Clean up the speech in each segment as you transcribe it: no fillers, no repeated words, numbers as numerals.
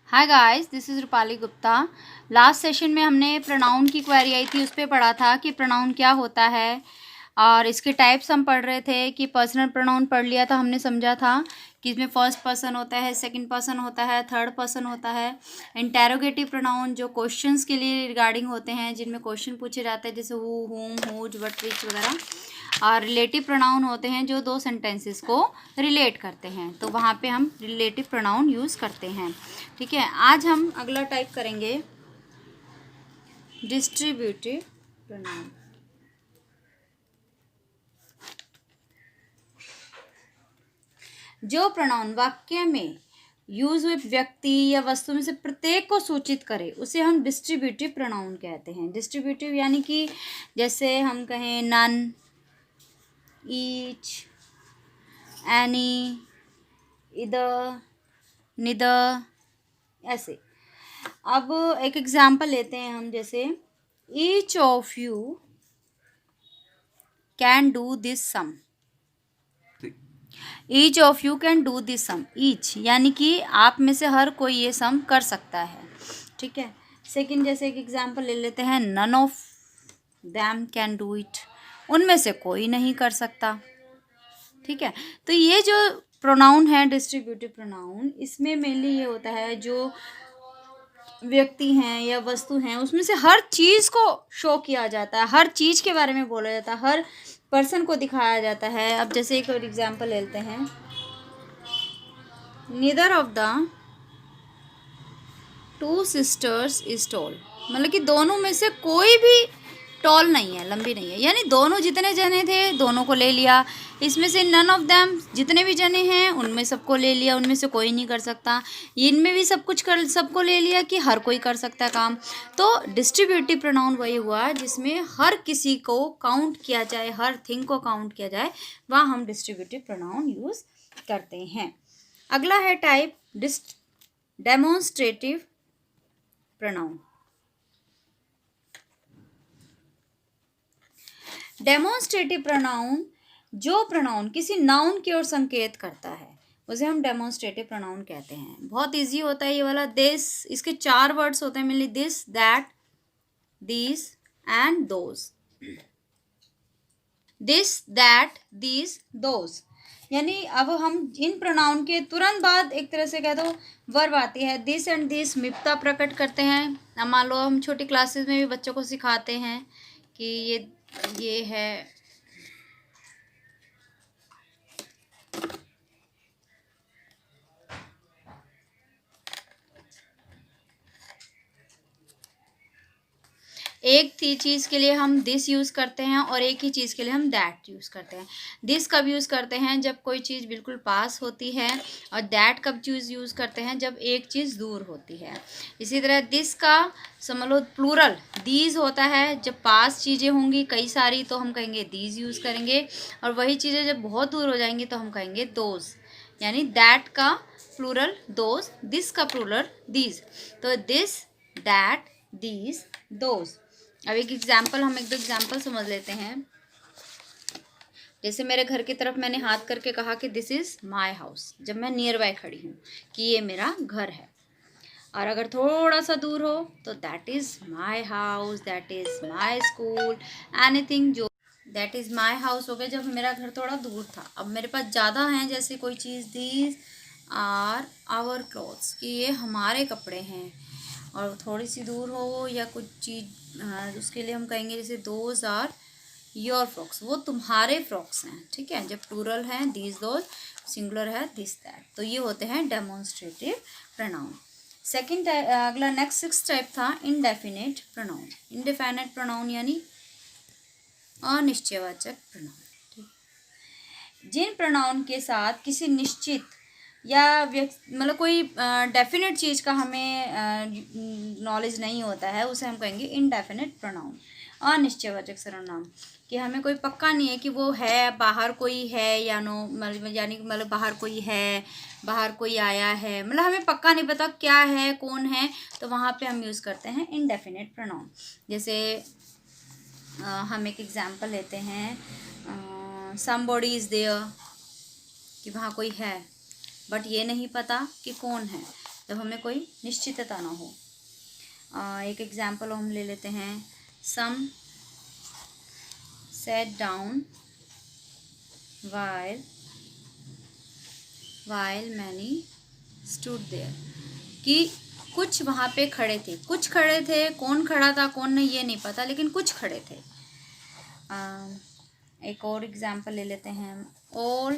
Hi guys, this is Rupali Gupta. Last session में हमने pronoun की क्वेरी आई थी, उस पर पढ़ा था कि प्रोनाउन क्या होता है और इसके टाइप्स हम पढ़ रहे थे कि पर्सनल प्रोनाउन पढ़ लिया था। हमने समझा था कि इसमें फर्स्ट पर्सन होता है, सेकंड पर्सन होता है, थर्ड पर्सन होता है। इंटेरोगेटिव प्रोनाउन जो क्वेश्चंस के लिए रिगार्डिंग होते हैं, जिनमें क्वेश्चन पूछे जाते हैं, जैसे हु, हुम, हुज, व्हाट, विच वगैरह। और रिलेटिव प्रोनाउन होते हैं जो दो सेंटेंसेस को रिलेट करते हैं, तो वहाँ पे हम रिलेटिव प्रोनाउन यूज़ करते हैं। ठीक है, आज हम अगला टाइप करेंगे डिस्ट्रीब्यूटिव प्रोनाउन। जो प्रोनाउन वाक्य में यूज हुए व्यक्ति या वस्तु में से प्रत्येक को सूचित करे उसे हम डिस्ट्रीब्यूटिव प्रोनाउन कहते हैं। डिस्ट्रीब्यूटिव यानी कि जैसे हम कहें नन, ईच, एनी, इधर, निदर, ऐसे। अब एक एग्जाम्पल लेते हैं हम, जैसे each of you can do this sum. Each of you can do this sum. Each यानी कि आप में से हर कोई ये सम कर सकता है। ठीक है। सेकंड, जैसे एक एग्जाम्पल ले लेते हैं, none of them can do it. उनमें से कोई नहीं कर सकता। ठीक है। तो ये जो प्रोनाउन है डिस्ट्रीब्यूटिव प्रोनाउन, इसमें मेनली ये होता है जो व्यक्ति हैं या वस्तु हैं उसमें से हर चीज़ को शो किया जाता है, हर चीज़ के बारे में बोला जाता है, हर पर्सन को दिखाया जाता है। अब जैसे एक और एग्जांपल लेते हैं, neither of the two sisters is tall. मतलब कि दोनों में से कोई भी टॉल नहीं है, लंबी नहीं है, यानी दोनों जितने जने थे दोनों को ले लिया। इसमें से नन ऑफ देम, जितने भी जने हैं उनमें सबको ले लिया, उनमें से कोई नहीं कर सकता। इनमें भी सब कुछ कर, सबको ले लिया कि हर कोई कर सकता है काम। तो डिस्ट्रीब्यूटिव प्रोनाउन वही हुआ जिसमें हर किसी को काउंट किया जाए, हर थिंग को काउंट किया जाए, वहाँ हम डिस्ट्रीब्यूटिव प्रोनाउन यूज़ करते हैं। अगला है type demonstrative pronoun. Demonstrative pronoun जो प्रोनाउन किसी नाउन की ओर संकेत करता है उसे हम डेमोन्स्ट्रेटिव प्रोनाउन कहते हैं। बहुत इजी होता है ये वाला। दिस, इसके 4 वर्ड्स होते हैं mainly, this, that, these and those. This, that, these, those. यानी अब हम इन प्रोनाउन के तुरंत बाद एक तरह से कह दो वर्ब आती है। दिस एंड दिस मिप्ता प्रकट करते हैं। अब मान लो हम छोटी क्लासेस में भी बच्चों को सिखाते हैं कि ये है, एक चीज़ के लिए हम दिस यूज़ करते हैं और एक ही चीज़ के लिए हम दैट यूज़ करते हैं। दिस कब यूज़ करते हैं? जब कोई चीज़ बिल्कुल पास होती है। और दैट कब यूज़ करते हैं? जब एक चीज़ दूर होती है। इसी तरह दिस का समझ लो प्लूरल दीज होता है। जब पास चीज़ें होंगी कई सारी तो हम कहेंगे दीज यूज़ करेंगे, और वही चीज़ें जब बहुत दूर हो जाएंगी तो हम कहेंगे दोज। यानी दैट का प्लूरल दोज, दिस का प्लूरल दीज। तो दिस, दैट, दीज, दोज। अब एक दो एग्जाम्पल समझ लेते हैं। जैसे मेरे घर की तरफ मैंने हाथ करके कहा कि दिस इज़ माई हाउस, जब मैं नियर बाय खड़ी हूँ कि ये मेरा घर है। और अगर थोड़ा सा दूर हो तो that is my house, that is my school, anything जो दैट इज़ माई हाउस हो गया जब मेरा घर थोड़ा दूर था। अब मेरे पास ज़्यादा हैं, जैसे कोई चीज़, दीज आर आवर क्लोथ्स, कि ये हमारे कपड़े हैं। और थोड़ी सी दूर हो या कुछ चीज़, उसके लिए हम कहेंगे जैसे दोज आर योर फ्रॉक्स, वो तुम्हारे फ्रॉक्स हैं। ठीक है। जब प्लूरल है दीज दोज, सिंगुलर है दिस दैट। तो ये होते हैं डेमोन्स्ट्रेटिव प्रोनाउन। सेकंड, अगला नेक्स्ट 6 टाइप था इनडेफिनेट प्रोनाउन। इनडेफिनेट प्रोनाउन यानी अनिश्चयवाचक प्रोनाउन। जिन प्रोनाउन के साथ किसी निश्चित या मतलब कोई डेफिनेट चीज़ का हमें नॉलेज नहीं होता है उसे हम कहेंगे इनडेफिनेट प्रोनाउन, अनिश्चयवाचक सर्वनाम। कि हमें कोई पक्का नहीं है कि वो है, बाहर कोई है या नो, यानी मतलब बाहर कोई है, बाहर कोई आया है, मतलब हमें पक्का नहीं पता क्या है, कौन है, तो वहाँ पे हम यूज़ करते हैं इनडेफिनेट प्रोनाउन। जैसे हम एक एग्जांपल लेते हैं, समबॉडी इज़ देयर, कि वहाँ कोई है बट ये नहीं पता कि कौन है। जब हमें कोई निश्चितता ना हो। एक एग्जाम्पल हम ले लेते हैं, सम sat down while many stood there, कि कुछ वहाँ पे खड़े थे, कुछ खड़े थे, कौन खड़ा था कौन नहीं ये नहीं पता, लेकिन कुछ खड़े थे। एक और एग्जाम्पल ले लेते हैं, all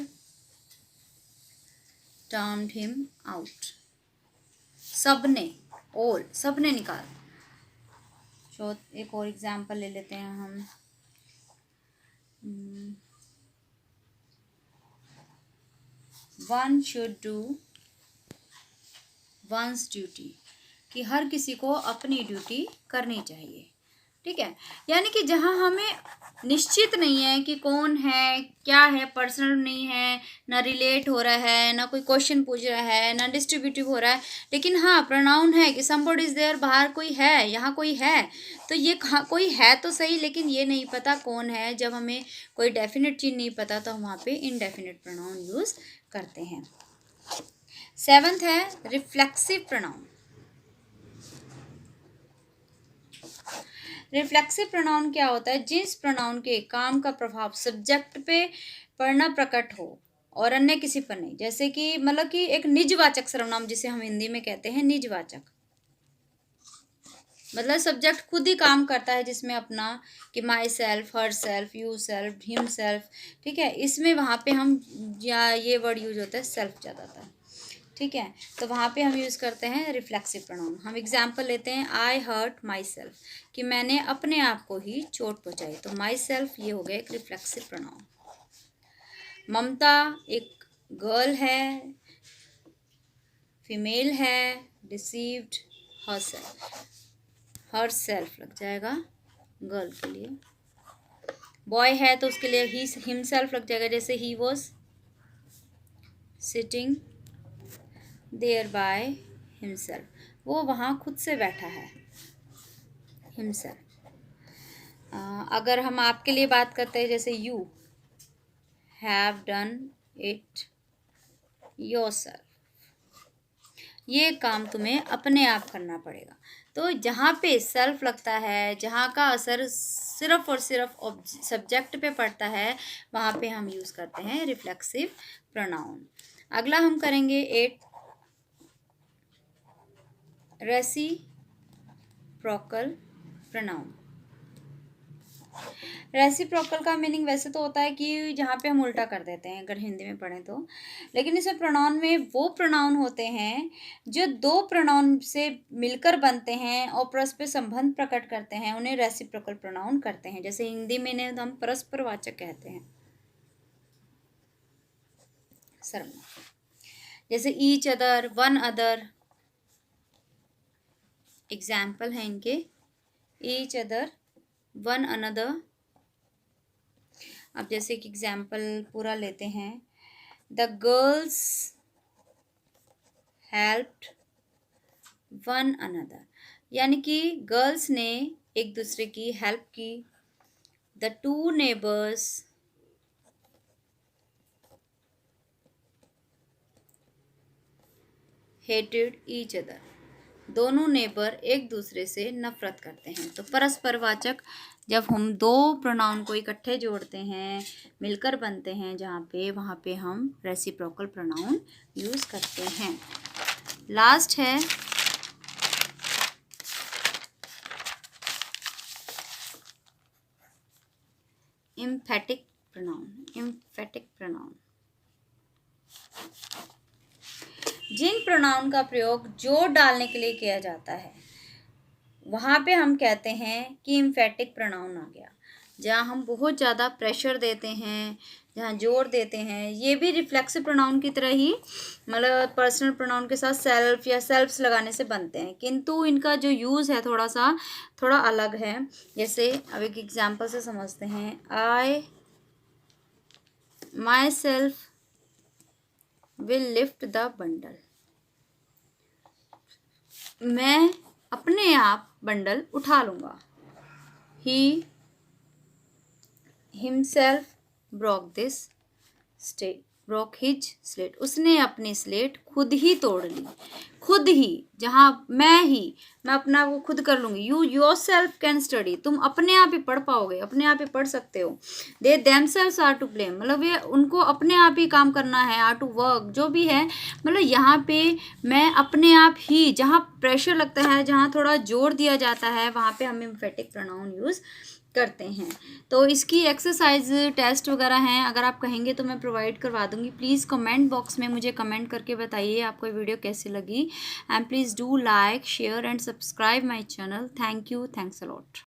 turned him out, सबने, all सबने निकाल। तो एक और एग्जाम्पल ले लेते हैं हम, one should do once duty, कि हर किसी को अपनी ड्यूटी करनी चाहिए। ठीक है, यानी कि जहाँ हमें निश्चित नहीं है कि कौन है क्या है, पर्सनल नहीं है, ना रिलेट हो रहा है, ना कोई क्वेश्चन पूछ रहा है, ना डिस्ट्रीब्यूटिव हो रहा है, लेकिन हाँ प्रोनाउन है कि समबडी इज देयर, बाहर कोई है, यहाँ कोई है, तो ये कोई है तो सही, लेकिन ये नहीं पता कौन है। जब हमें कोई डेफिनेट चीज़ नहीं पता तो हम वहाँ पे इनडेफिनेट प्रोनाउन यूज़ करते हैं। 7th है रिफ्लेक्सिव प्रोनाउन। रिफ्लेक्सिव प्रोनाउन क्या होता है? जिस प्रोनाउन के काम का प्रभाव सब्जेक्ट पे पड़ना प्रकट हो और अन्य किसी पर नहीं। जैसे कि मतलब कि एक निजवाचक सर्वनाम जिसे हम हिंदी में कहते हैं निजवाचक, मतलब सब्जेक्ट खुद ही काम करता है जिसमें अपना कि my self, her self, you self, him self. ठीक है, इसमें वहाँ पे हम या ये वर्ड यूज होता है सेल्फ ज़्यादातर। ठीक है, तो वहाँ पे हम यूज़ करते हैं रिफ्लेक्सिव प्रोनाउन। हम एग्जाम्पल लेते हैं, आई हर्ट माई सेल्फ, कि मैंने अपने आप को ही चोट पहुँचाई, तो माई सेल्फ ये हो गया एक रिफ्लेक्सिव प्रोनाउन। ममता एक गर्ल है, फीमेल है, डिसीव्ड हर सेल्फ लग जाएगा गर्ल के लिए। बॉय है तो उसके लिए ही हिमसेल्फ लग जाएगा, जैसे he was sitting there by himself, वो वहाँ खुद से बैठा है, हिमसेल्फ। अगर हम आपके लिए बात करते हैं, जैसे you have done it yourself, ये काम तुम्हें अपने आप करना पड़ेगा। तो जहाँ पे सेल्फ लगता है, जहाँ का असर सिर्फ और सिर्फ सब्जेक्ट पे पड़ता है, वहाँ पे हम यूज़ करते हैं रिफ्लेक्सिव प्रोनाउन। अगला हम करेंगे 8 रेसिप्रोकल प्रोनाउन। रेसिप्रोकल का मीनिंग वैसे तो होता है कि जहाँ पे हम उल्टा कर देते हैं अगर हिंदी में पढ़ें तो, लेकिन इसमें प्रोनाउन में वो प्रोनाउन होते हैं जो दो प्रोनाउन से मिलकर बनते हैं और परस्पर संबंध प्रकट करते हैं, उन्हें रेसिप्रोकल प्रोनाउन करते हैं। जैसे हिंदी में इन्हें हम परस्परवाचक कहते हैं, सर्वनाम, जैसे each other, one other, example है इनके, ईच अदर, वन अनदर। अब जैसे कि एग्जाम्पल पूरा लेते हैं, the girls helped one another, यानी कि गर्ल्स ने एक दूसरे की हेल्प की। The two neighbours hated each other, दोनों नेबर एक दूसरे से नफरत करते हैं। तो परस्परवाचक जब हम दो प्रोनाउन को इकट्ठे जोड़ते हैं, मिलकर बनते हैं जहाँ पे, वहाँ पे हम रेसिप्रोकल प्रोनाउन यूज़ करते हैं। लास्ट है एम्फेटिक प्रोनाउन। एम्फेटिक प्रोनाउन जिन प्रोनाउन का प्रयोग जोर डालने के लिए किया जाता है, वहाँ पे हम कहते हैं कि एम्फेटिक प्रोनाउन आ गया। जहाँ हम बहुत ज़्यादा प्रेशर देते हैं, जहाँ जोर देते हैं, ये भी रिफ्लेक्सिव प्रोनाउन की तरह ही मतलब पर्सनल प्रोनाउन के साथ सेल्फ या सेल्फ्स लगाने से बनते हैं, किंतु इनका जो यूज़ है थोड़ा अलग है। जैसे अब एक एग्जाम्पल से समझते हैं, आई my self will lift the bundle, मैं अपने आप बंडल उठा लूँगा। He himself broke this broke his slate, उसने अपनी स्लेट खुद ही तोड़ ली, खुद ही, जहाँ मैं अपना वो खुद कर लूँगी। You your self can study, तुम अपने आप ही पढ़ पाओगे, अपने आप ही पढ़ सकते हो। They themselves are to blame, मतलब ये उनको अपने आप ही काम करना है, आर टू वर्क, जो भी है, मतलब यहाँ पे मैं अपने आप ही, जहाँ प्रेशर लगता है, जहाँ थोड़ा जोर दिया जाता है, वहाँ पे हम एम्फेटिक प्रोनाउन यूज़ करते हैं। तो इसकी एक्सरसाइज टेस्ट वगैरह हैं, अगर आप कहेंगे तो मैं प्रोवाइड करवा दूंगी। प्लीज़ कमेंट बॉक्स में मुझे कमेंट करके बताइए आपको ये वीडियो कैसी लगी, and please do like, share and subscribe my channel. Thank you, thanks a lot.